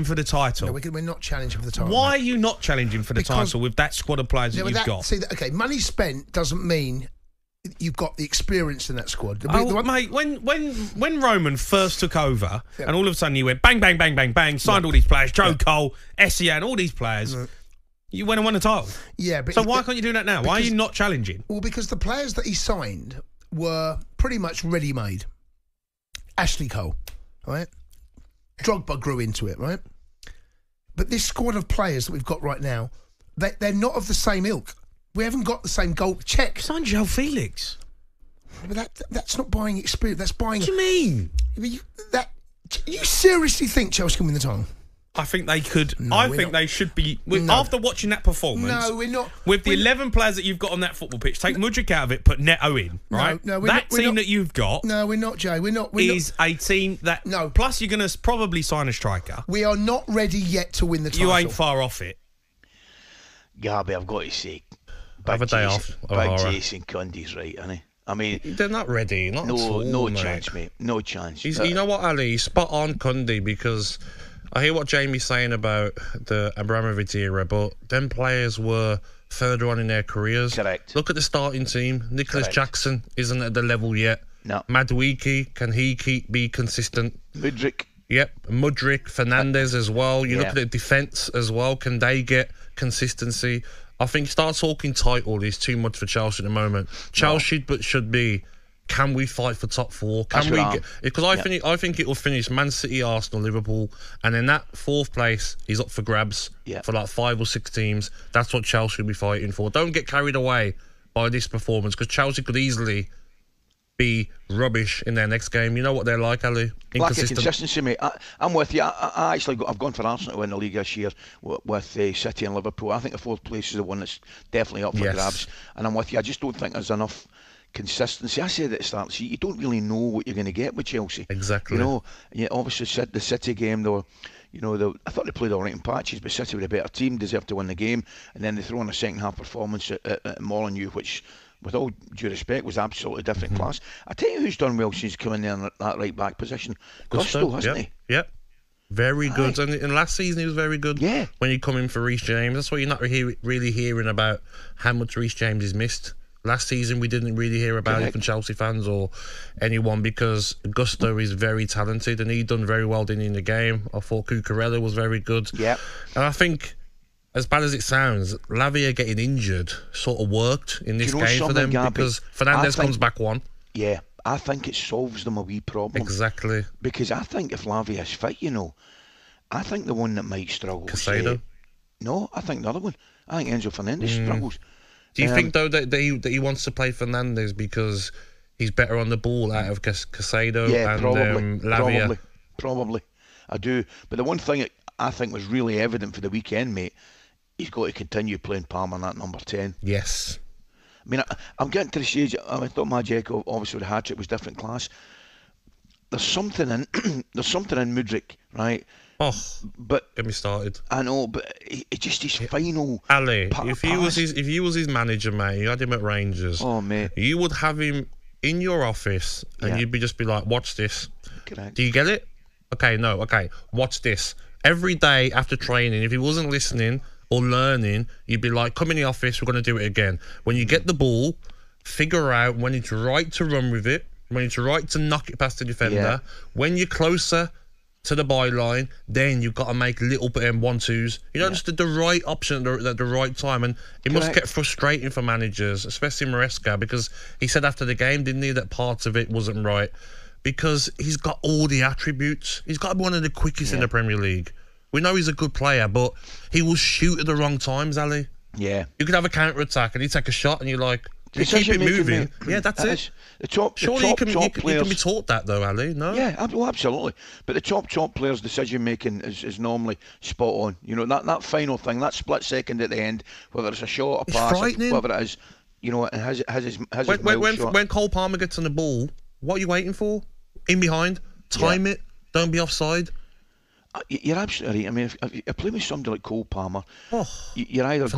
for the title. No, we're not challenging for the title. Why are you not challenging for the title with that squad of players that you've got? See, okay, money spent doesn't mean you've got the experience in that squad. Mate, when Roman first took over, and all of a sudden he went bang, bang, bang, bang, bang, signed all these players, Joe Cole, Essien, all these players, you went and won a title. Yeah, but so why can't you do that now? Why are you not challenging? Well, because the players that he signed were pretty much ready-made. Ashley Cole, right? Drogba grew into it, right? But this squad of players that we've got right now, they're not of the same ilk. We haven't got the same goal. Check. Signed Joe Felix. But that's not buying experience. That's buying... What do you mean? You seriously think Chelsea can win the title? I think they could. No, I think they should be. After watching that performance, no, we're not. With the 11 players that you've got on that football pitch, take Mudryk out of it, put Neto in, right? No, that team that you've got. No, we're not, Jay. We're not. Is a team that. No. Plus, you're going to probably sign a striker. We are not ready yet to win the title. You ain't far off it. Gabby, I've got to say, have a day off. Big Jason Cundy's right, isn't he? I mean, they're not ready. Not at all, no chance, mate. No chance. You know what, Ali? He's spot on, Cundy, because I hear what Jamie's saying about the Abramovich era, but them players were further on in their careers. Correct. Look at the starting team. Nicholas Jackson isn't at the level yet. No. Madueke, can he be consistent? Mudryk. Yep. Mudryk, Fernandes as well. You look at the defence as well. Can they get consistency? I think start talking title is too much for Chelsea at the moment. Chelsea should be, can we fight for top four? Can we get? Because I think it will finish Man City, Arsenal, Liverpool, and then that fourth place is up for grabs for like 5 or 6 teams. That's what Chelsea will be fighting for. Don't get carried away by this performance, because Chelsea could easily be rubbish in their next game. You know what they're like, Ali? Lack of consistency, mate. I'm with you. I've gone for Arsenal to win the league this year with City and Liverpool. I think the fourth place is the one that's definitely up for grabs. And I'm with you. I just don't think there's enough consistency. I said at the start, you don't really know what you're going to get with Chelsea. Exactly. You know, obviously the City game, though, you know, I thought they played all right in patches, but City were a better team, deserved to win the game. And then they throw in a second half performance at Molineux, which, with all due respect, was absolutely different class. I tell you who's done well since coming in that right back position. Gusto, hasn't he? Yep. Very good. And last season he was very good. Yeah. When you come in for Reece James, that's what you're not really hearing about, how much Reece James is missed. Last season we didn't really hear about it from Chelsea fans or anyone, because Gusto is very talented and he done very well in the game. I thought Cucurella was very good. Yeah. And I think, as bad as it sounds, Lavia getting injured sort of worked in this game for them, Gabby, because Fernandes comes back one. Yeah, I think it solves them a wee problem. Exactly. Because I think if Lavia is fit, you know, I think the one that might struggle... Casado? No, I think the other one. I think Enzo Fernandez struggles. Do you think, though, that he wants to play Fernandes because he's better on the ball out of Casado and Lavia? Probably. I do. But the one thing I think was really evident for the weekend, mate, he's got to continue playing Palmer in that number 10. Yes. I mean, I'm getting to the stage. I thought Mudryk, obviously, the hat-trick was different class. There's something in Mudryk, right? Oh, but get me started. I know, but it's just his final. Ali, if he was his manager, mate, you had him at Rangers. Oh, mate, you would have him in your office, and you'd just be like, "Watch this." Correct. Do you get it? Okay, no, okay. Watch this. Every day after training, if he wasn't listening or learning, you'd be like, come in the office, we're going to do it again. When you get the ball, figure out when it's right to run with it, when it's right to knock it past the defender. When you're closer to the byline, then you've got to make little bit 1-2s. You know, just the right option at the right time. And it must get frustrating for managers, especially Maresca, because he said after the game, didn't he, that parts of it wasn't right. Because he's got all the attributes. He's got to be one of the quickest in the Premier League. We know he's a good player, but he will shoot at the wrong times, Ali. Yeah. You could have a counter-attack and he take a shot and you're like, you keep it moving. Yeah, that's it. Surely you can be taught that, though, Ali, no? Yeah, well, absolutely. But the top players' decision-making is normally spot on. You know, that final thing, that split second at the end, whether it's a shot, a pass, whatever it is, you know, it has his when Cole Palmer gets on the ball, what are you waiting for? In behind, time it, don't be offside. You're absolutely right. I mean, if you play with somebody like Cole Palmer, you're either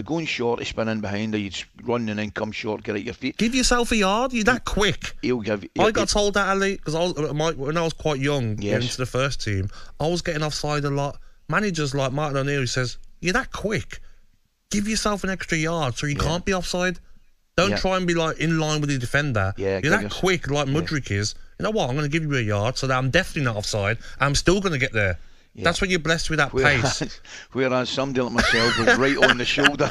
going short to spin in behind, or you just run and then come short, get at your feet. Give yourself a yard. You're that quick. He'll give. I got told that, Ali, because when I was quite young, getting into the first team, I was getting offside a lot. Managers like Martin O'Neill says, "You're that quick. Give yourself an extra yard so you can't be offside. Don't try and be like in line with the defender. You're that quick, like Mudryk is. You know what? I'm going to give you a yard so that I'm definitely not offside. I'm still going to get there." That's when you're blessed with that pace. Whereas somebody like myself was right on the shoulder.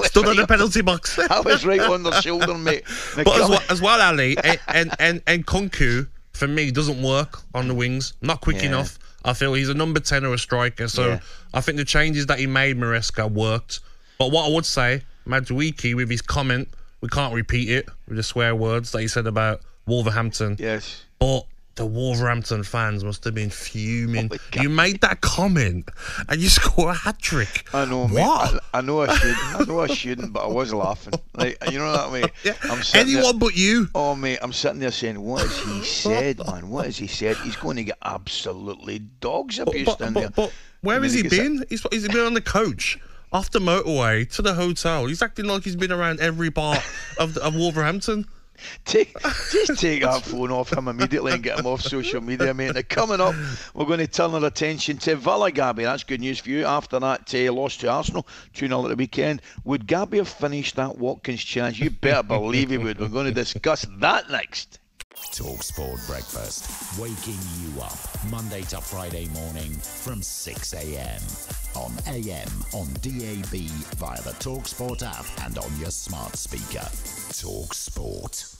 Stood on the penalty box. I was right on the shoulder, mate. But as well, Ali, and Kunku, for me, doesn't work on the wings. Not quick enough. I feel he's a number 10 or a striker. So I think the changes that he made, Maresca, worked. But what I would say, Mudryk, with his comment, we can't repeat it with the swear words that he said about Wolverhampton. Yes. But the Wolverhampton fans must have been fuming. You made that comment and you score a hat-trick. I know, mate. What? I know I shouldn't, but I was laughing. Like, you know that way. Anyone but you. Oh, mate, I'm sitting there saying, what has he said, man? What has he said? He's going to get absolutely dogs abused in there. But where has he been? He's been on the coach. Off the motorway to the hotel. He's acting like he's been around every part of Wolverhampton. Just take that phone off him immediately and get him off social media, mate. Now, coming up, we're going to turn our attention to Villa, Gabby. That's good news for you. After that loss to Arsenal, 2-0 at the weekend. Would Gabby have finished that Watkins challenge? You better believe he would. We're going to discuss that next. talkSPORT Breakfast, waking you up Monday to Friday morning from 6 a.m. on AM, on DAB, via the talkSPORT app and on your smart speaker. talkSPORT.